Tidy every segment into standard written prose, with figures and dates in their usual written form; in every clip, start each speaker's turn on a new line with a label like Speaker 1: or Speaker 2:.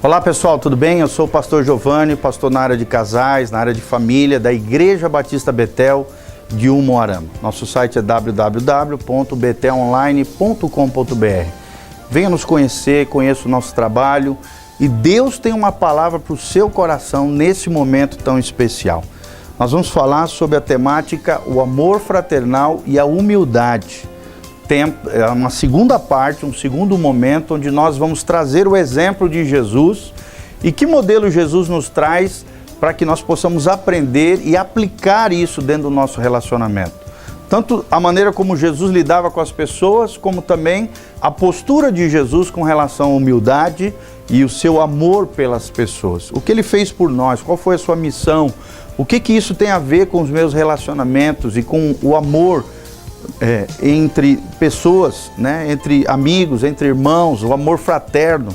Speaker 1: Olá pessoal, tudo bem? Eu sou o pastor Giovanni, pastor na área de casais, na área de família, da Igreja Batista Betel de Umuarama. Nosso site é www.betelonline.com.br. Venha nos conhecer, conheça o nosso trabalho e Deus tem uma palavra para o seu coração nesse momento tão especial. Nós vamos falar sobre a temática o amor fraternal e a humildade. Tem uma segunda parte, um segundo momento, onde nós vamos trazer o exemplo de Jesus e que modelo Jesus nos traz para que nós possamos aprender e aplicar isso dentro do nosso relacionamento. Tanto a maneira como Jesus lidava com as pessoas, como também a postura de Jesus com relação à humildade e o seu amor pelas pessoas. O que ele fez por nós, qual foi a sua missão, o que isso tem a ver com os meus relacionamentos e com o amor entre pessoas, né? Entre amigos, entre irmãos, o amor fraterno.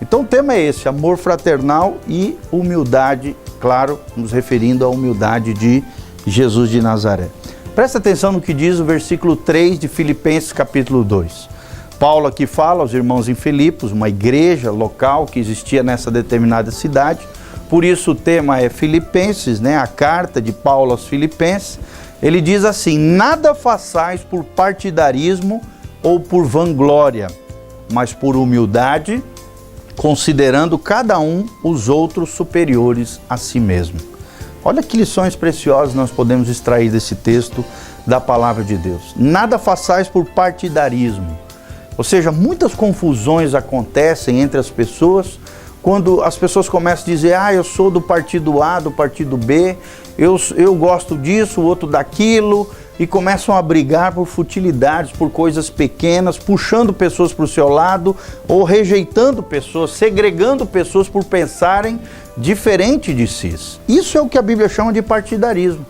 Speaker 1: Então o tema é esse, amor fraternal e humildade, claro, nos referindo à humildade de Jesus de Nazaré. Presta atenção no que diz o versículo 3 de Filipenses capítulo 2. Paulo aqui fala aos irmãos em Filipos, uma igreja local que existia nessa determinada cidade. Por isso o tema é Filipenses, né? A carta de Paulo aos Filipenses. Ele diz assim: nada façais por partidarismo ou por vanglória, mas por humildade, considerando cada um os outros superiores a si mesmo. Olha que lições preciosas nós podemos extrair desse texto da palavra de Deus. Nada façais por partidarismo. Ou seja, muitas confusões acontecem entre as pessoas quando as pessoas começam a dizer: eu sou do partido A, do partido B, eu gosto disso, o outro daquilo, e começam a brigar por futilidades, por coisas pequenas, puxando pessoas para o seu lado, ou rejeitando pessoas, segregando pessoas por pensarem diferente de si. Isso é o que a Bíblia chama de partidarismo.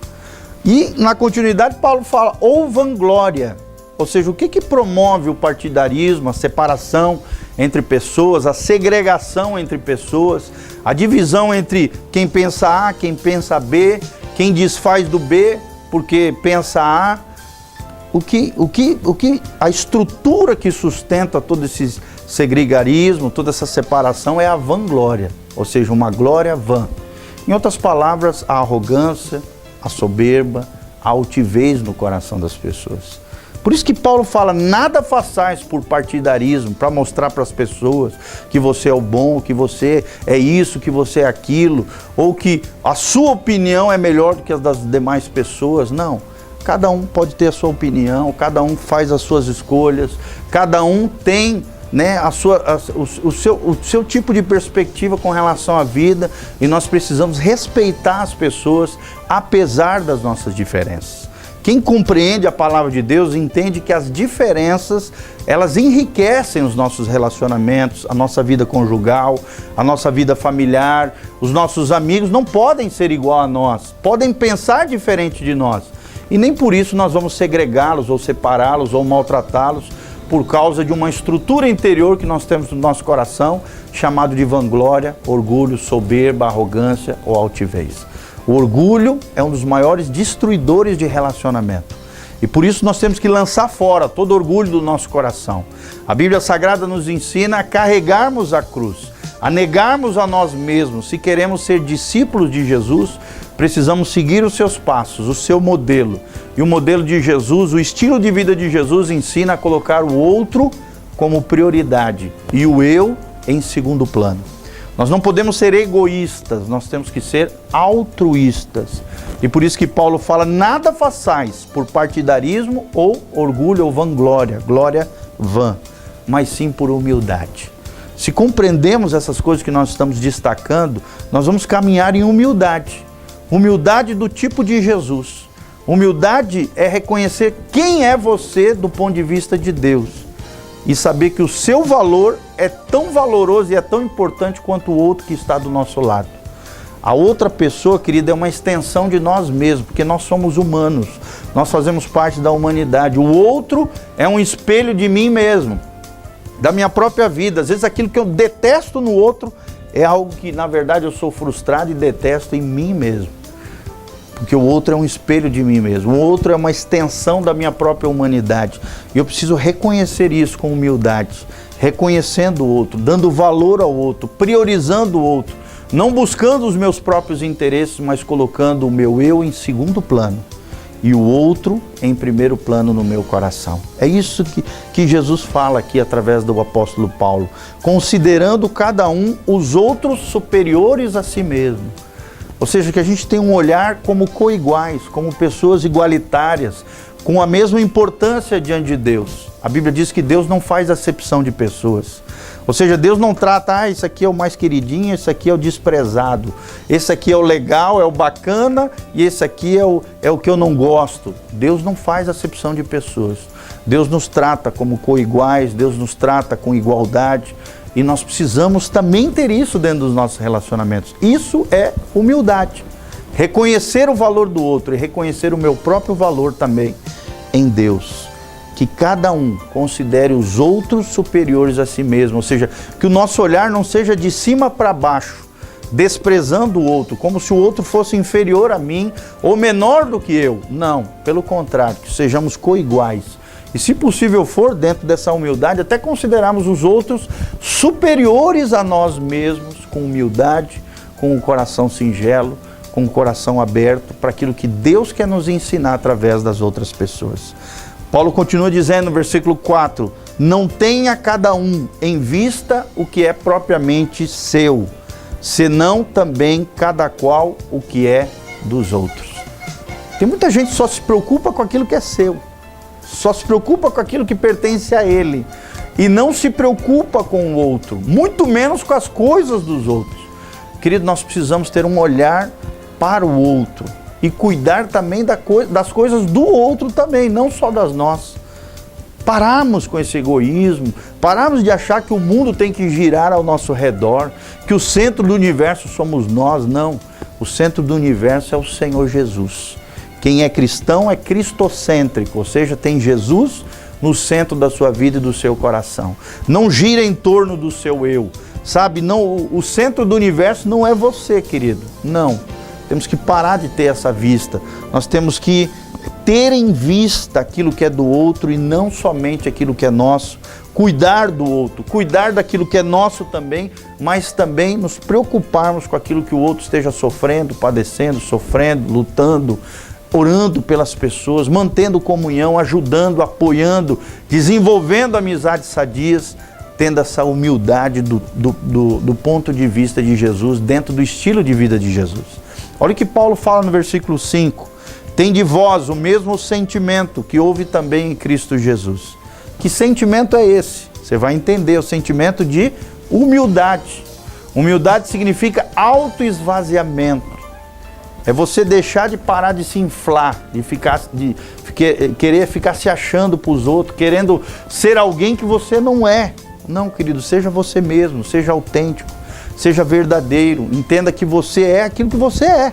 Speaker 1: E na continuidade Paulo fala, ou vanglória. Ou seja, o que promove o partidarismo, a separação entre pessoas, a segregação entre pessoas, a divisão entre quem pensa A, quem pensa B, quem desfaz do B porque pensa A. A estrutura que sustenta todo esse segregarismo, toda essa separação é a vanglória, ou seja, uma glória vã. Em outras palavras, a arrogância, a soberba, a altivez no coração das pessoas. Por isso que Paulo fala, nada façais por partidarismo, para mostrar para as pessoas que você é o bom, que você é isso, que você é aquilo, ou que a sua opinião é melhor do que a das demais pessoas. Não, cada um pode ter a sua opinião, cada um faz as suas escolhas, cada um tem, né, o seu tipo de perspectiva com relação à vida, e nós precisamos respeitar as pessoas apesar das nossas diferenças. Quem compreende a palavra de Deus entende que as diferenças, elas enriquecem os nossos relacionamentos, a nossa vida conjugal, a nossa vida familiar. Os nossos amigos não podem ser igual a nós, podem pensar diferente de nós. E nem por isso nós vamos segregá-los ou separá-los ou maltratá-los por causa de uma estrutura interior que nós temos no nosso coração, chamado de vanglória, orgulho, soberba, arrogância ou altivez. O orgulho é um dos maiores destruidores de relacionamento. E por isso nós temos que lançar fora todo orgulho do nosso coração. A Bíblia Sagrada nos ensina a carregarmos a cruz, a negarmos a nós mesmos. Se queremos ser discípulos de Jesus, precisamos seguir os seus passos, o seu modelo. E o modelo de Jesus, o estilo de vida de Jesus ensina a colocar o outro como prioridade e o eu em segundo plano. Nós não podemos ser egoístas, nós temos que ser altruístas. E por isso que Paulo fala, nada façais por partidarismo ou orgulho ou vanglória, glória vã, mas sim por humildade. Se compreendemos essas coisas que nós estamos destacando, nós vamos caminhar em humildade. Humildade do tipo de Jesus. Humildade é reconhecer quem é você do ponto de vista de Deus. E saber que o seu valor é tão valoroso e é tão importante quanto o outro que está do nosso lado. A outra pessoa, querida, é uma extensão de nós mesmos, porque nós somos humanos, nós fazemos parte da humanidade. O outro é um espelho de mim mesmo, da minha própria vida. Às vezes aquilo que eu detesto no outro é algo que, na verdade, eu sou frustrado e detesto em mim mesmo. Porque o outro é um espelho de mim mesmo, o outro é uma extensão da minha própria humanidade. E eu preciso reconhecer isso com humildade, reconhecendo o outro, dando valor ao outro, priorizando o outro, não buscando os meus próprios interesses, mas colocando o meu eu em segundo plano e o outro em primeiro plano no meu coração. É isso que Jesus fala aqui através do apóstolo Paulo, considerando cada um os outros superiores a si mesmo. Ou seja, que a gente tem um olhar como coiguais, como pessoas igualitárias, com a mesma importância diante de Deus. A Bíblia diz que Deus não faz acepção de pessoas. Ou seja, Deus não trata, esse aqui é o mais queridinho, esse aqui é o desprezado, esse aqui é o legal, é o bacana e esse aqui é o que eu não gosto. Deus não faz acepção de pessoas. Deus nos trata como coiguais, Deus nos trata com igualdade e nós precisamos também ter isso dentro dos nossos relacionamentos. Isso é humildade. Reconhecer o valor do outro e reconhecer o meu próprio valor também em Deus. Que cada um considere os outros superiores a si mesmo, ou seja, que o nosso olhar não seja de cima para baixo, desprezando o outro, como se o outro fosse inferior a mim ou menor do que eu. Não, pelo contrário, que sejamos coiguais. E se possível for, dentro dessa humildade, até considerarmos os outros superiores a nós mesmos, com humildade, com o coração singelo, com o coração aberto para aquilo que Deus quer nos ensinar através das outras pessoas. Paulo continua dizendo no versículo 4, não tenha cada um em vista o que é propriamente seu, senão também cada qual o que é dos outros. Tem muita gente que só se preocupa com aquilo que é seu, só se preocupa com aquilo que pertence a ele e não se preocupa com o outro, muito menos com as coisas dos outros. Querido, nós precisamos ter um olhar para o outro e cuidar também das coisas do outro também, não só das nossas. Pararmos com esse egoísmo, pararmos de achar que o mundo tem que girar ao nosso redor, que o centro do universo somos nós. Não, o centro do universo é o Senhor Jesus. Quem é cristão é cristocêntrico, ou seja, tem Jesus no centro da sua vida e do seu coração. Não gira em torno do seu eu, sabe? Não, o centro do universo não é você, querido, não. Temos que parar de ter essa vista. Nós temos que ter em vista aquilo que é do outro e não somente aquilo que é nosso. Cuidar do outro, cuidar daquilo que é nosso também, mas também nos preocuparmos com aquilo que o outro esteja sofrendo, padecendo, sofrendo, lutando, orando pelas pessoas, mantendo comunhão, ajudando, apoiando, desenvolvendo amizades sadias, tendo essa humildade do ponto de vista de Jesus, dentro do estilo de vida de Jesus. Olha o que Paulo fala no versículo 5. Tem de vós o mesmo sentimento que houve também em Cristo Jesus. Que sentimento é esse? Você vai entender, o sentimento de humildade. Humildade significa autoesvaziamento. É você deixar de parar de se inflar, de querer ficar se achando para os outros, querendo ser alguém que você não é. Não, querido, seja você mesmo, seja autêntico. Seja verdadeiro, entenda que você é aquilo que você é.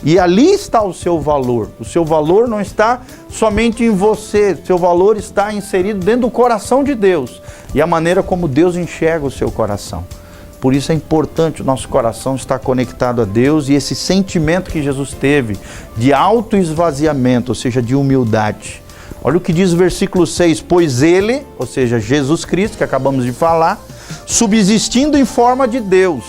Speaker 1: E ali está o seu valor. O seu valor não está somente em você, o seu valor está inserido dentro do coração de Deus. E a maneira como Deus enxerga o seu coração. Por isso é importante o nosso coração estar conectado a Deus e esse sentimento que Jesus teve de autoesvaziamento, ou seja, de humildade. Olha o que diz o versículo 6, pois ele, ou seja, Jesus Cristo, que acabamos de falar, subsistindo em forma de Deus,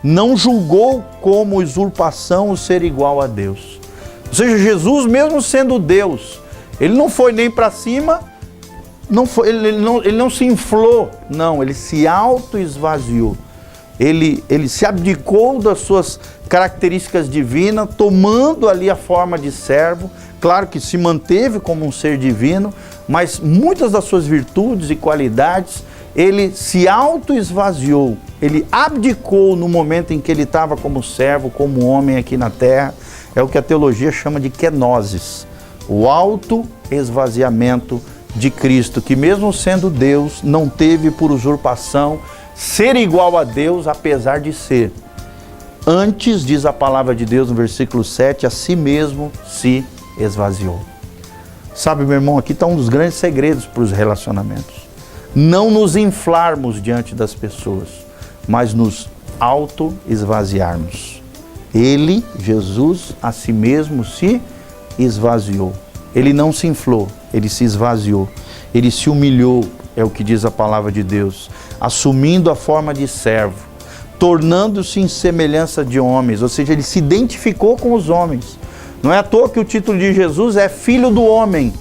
Speaker 1: não julgou como usurpação o ser igual a Deus. Ou seja, Jesus, mesmo sendo Deus, ele não foi nem para cima, ele não se inflou, não, ele se autoesvaziou. Ele se abdicou das suas características divinas, tomando ali a forma de servo. Claro que se manteve como um ser divino, mas muitas das suas virtudes e qualidades, ele se autoesvaziou, ele abdicou no momento em que ele estava como servo, como homem aqui na terra. É o que a teologia chama de kenosis, o autoesvaziamento de Cristo, que mesmo sendo Deus, não teve por usurpação ser igual a Deus, apesar de ser. Antes, diz a palavra de Deus no versículo 7, a si mesmo se esvaziou. Sabe, meu irmão, aqui está um dos grandes segredos para os relacionamentos. Não nos inflarmos diante das pessoas, mas nos auto-esvaziarmos. Ele, Jesus, a si mesmo se esvaziou. Ele não se inflou, ele se esvaziou. Ele se humilhou, é o que diz a palavra de Deus, assumindo a forma de servo, tornando-se em semelhança de homens, ou seja, ele se identificou com os homens. Não é à toa que o título de Jesus é Filho do Homem.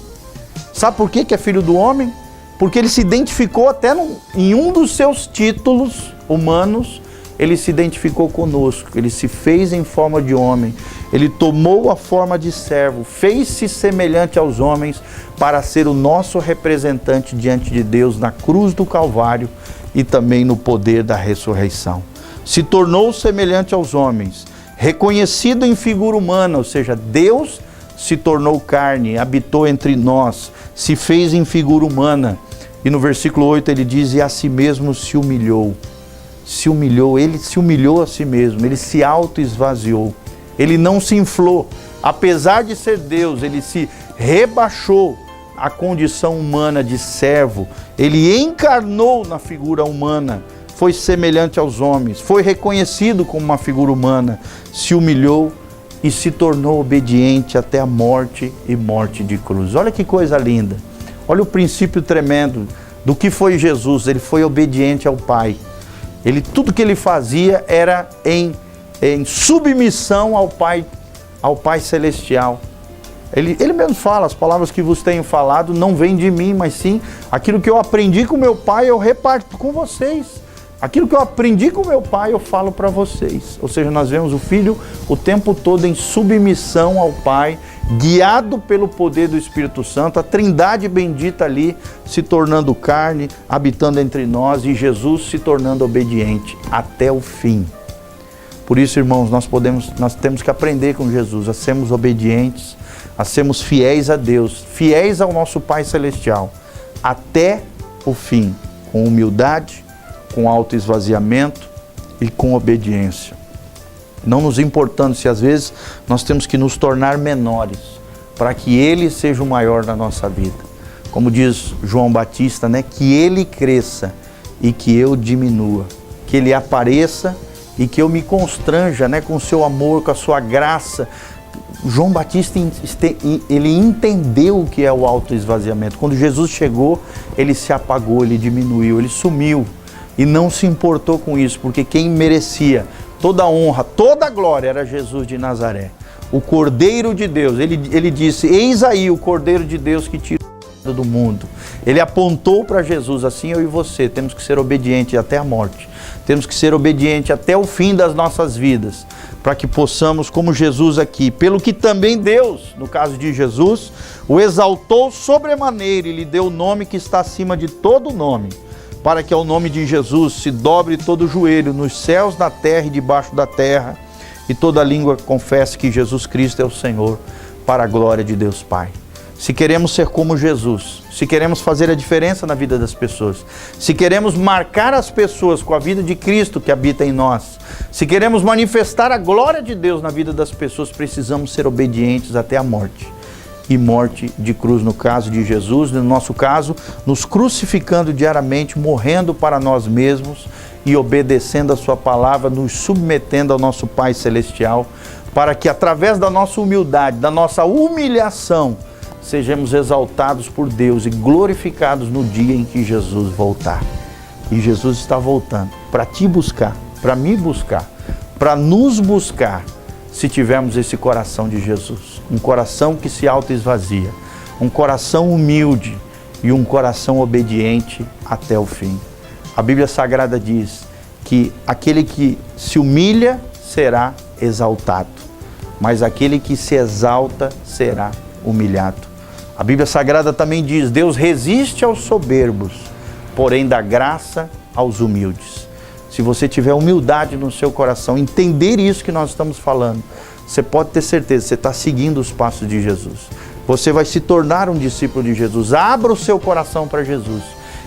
Speaker 1: Sabe por que é Filho do Homem? Porque ele se identificou até em um dos seus títulos humanos, ele se identificou conosco, ele se fez em forma de homem, ele tomou a forma de servo, fez-se semelhante aos homens para ser o nosso representante diante de Deus na cruz do Calvário e também no poder da ressurreição. Se tornou semelhante aos homens, reconhecido em figura humana, ou seja, Deus se tornou carne, habitou entre nós, se fez em figura humana. E no versículo 8 ele diz, e a si mesmo se humilhou. Se humilhou, ele se humilhou a si mesmo, ele se auto-esvaziou. Ele não se inflou. Apesar de ser Deus, ele se rebaixou à condição humana de servo. Ele encarnou na figura humana, foi semelhante aos homens, foi reconhecido como uma figura humana, se humilhou e se tornou obediente até a morte e morte de cruz. Olha que coisa linda. Olha o princípio tremendo do que foi Jesus. Ele foi obediente ao Pai. Tudo que ele fazia era em submissão ao Pai Celestial. Ele mesmo fala, as palavras que vos tenho falado não vêm de mim, mas sim aquilo que eu aprendi com meu Pai, eu reparto com vocês. Aquilo que eu aprendi com meu Pai, eu falo para vocês. Ou seja, nós vemos o Filho o tempo todo em submissão ao Pai, guiado pelo poder do Espírito Santo, a Trindade bendita ali se tornando carne, habitando entre nós, e Jesus se tornando obediente até o fim. Por isso, irmãos, nós temos que aprender com Jesus a sermos obedientes, a sermos fiéis a Deus, fiéis ao nosso Pai Celestial, até o fim, com humildade, com autoesvaziamento e com obediência. Não nos importando se às vezes nós temos que nos tornar menores, para que Ele seja o maior na nossa vida. Como diz João Batista, né? Que Ele cresça e que eu diminua. Que Ele apareça e que eu me constranja, né? Com o seu amor, com a sua graça. João Batista, ele entendeu o que é o autoesvaziamento. Quando Jesus chegou, ele se apagou, ele diminuiu, ele sumiu. E não se importou com isso, porque quem merecia toda a honra, toda a glória era Jesus de Nazaré. O Cordeiro de Deus. Ele disse, eis aí o Cordeiro de Deus que tira o pecado do mundo. Ele apontou para Jesus, assim eu e você, temos que ser obedientes até a morte. Temos que ser obedientes até o fim das nossas vidas, para que possamos, como Jesus aqui, pelo que também Deus, no caso de Jesus, o exaltou sobremaneira e lhe deu o nome que está acima de todo nome, para que ao nome de Jesus se dobre todo o joelho nos céus, na terra e debaixo da terra, e toda língua confesse que Jesus Cristo é o Senhor, para a glória de Deus Pai. Se queremos ser como Jesus, se queremos fazer a diferença na vida das pessoas, se queremos marcar as pessoas com a vida de Cristo que habita em nós, se queremos manifestar a glória de Deus na vida das pessoas, precisamos ser obedientes até a morte. E morte de cruz no caso de Jesus, no nosso caso, nos crucificando diariamente, morrendo para nós mesmos e obedecendo a sua palavra, nos submetendo ao nosso Pai Celestial, para que através da nossa humildade, da nossa humilhação, sejamos exaltados por Deus e glorificados no dia em que Jesus voltar. E Jesus está voltando para te buscar, para me buscar, para nos buscar, se tivermos esse coração de Jesus. Um coração que se autoesvazia, um coração humilde e um coração obediente até o fim. A Bíblia Sagrada diz que aquele que se humilha será exaltado, mas aquele que se exalta será humilhado. A Bíblia Sagrada também diz, Deus resiste aos soberbos, porém dá graça aos humildes. Se você tiver humildade no seu coração, entender isso que nós estamos falando, você pode ter certeza, você está seguindo os passos de Jesus. Você vai se tornar um discípulo de Jesus. Abra o seu coração para Jesus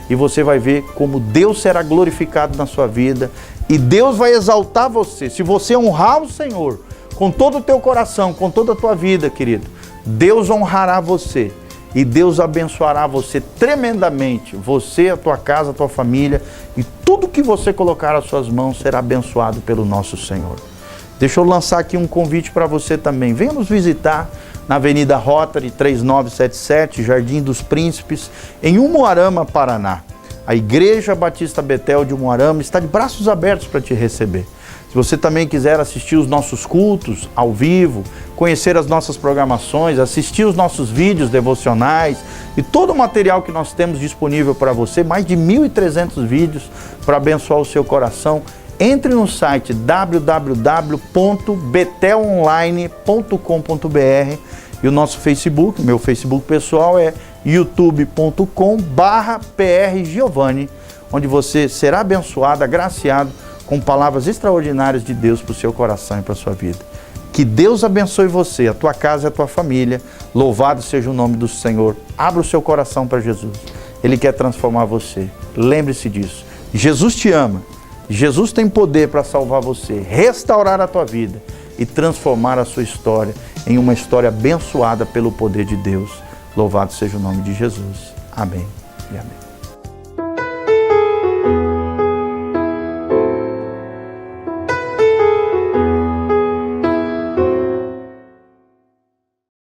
Speaker 1: e você vai ver como Deus será glorificado na sua vida e Deus vai exaltar você. Se você honrar o Senhor com todo o teu coração, com toda a tua vida, querido, Deus honrará você e Deus abençoará você tremendamente, você, a tua casa, a tua família, e tudo que você colocar às suas mãos será abençoado pelo nosso Senhor. Deixa eu lançar aqui um convite para você também. Venha nos visitar na Avenida Rotary 3977, Jardim dos Príncipes, em Umuarama, Paraná. A Igreja Batista Betel de Umuarama está de braços abertos para te receber. Se você também quiser assistir os nossos cultos ao vivo, conhecer as nossas programações, assistir os nossos vídeos devocionais e todo o material que nós temos disponível para você, mais de 1.300 vídeos para abençoar o seu coração, entre no site www.betelonline.com.br e o nosso Facebook, meu Facebook pessoal é youtube.com/prgiovanni, onde você será abençoado, agraciado com palavras extraordinárias de Deus para o seu coração e para a sua vida. Que Deus abençoe você, a tua casa e a tua família. Louvado seja o nome do Senhor. Abra o seu coração para Jesus. Ele quer transformar você. Lembre-se disso. Jesus te ama. Jesus tem poder para salvar você, restaurar a tua vida e transformar a sua história em uma história abençoada pelo poder de Deus. Louvado seja o nome de Jesus. Amém e amém.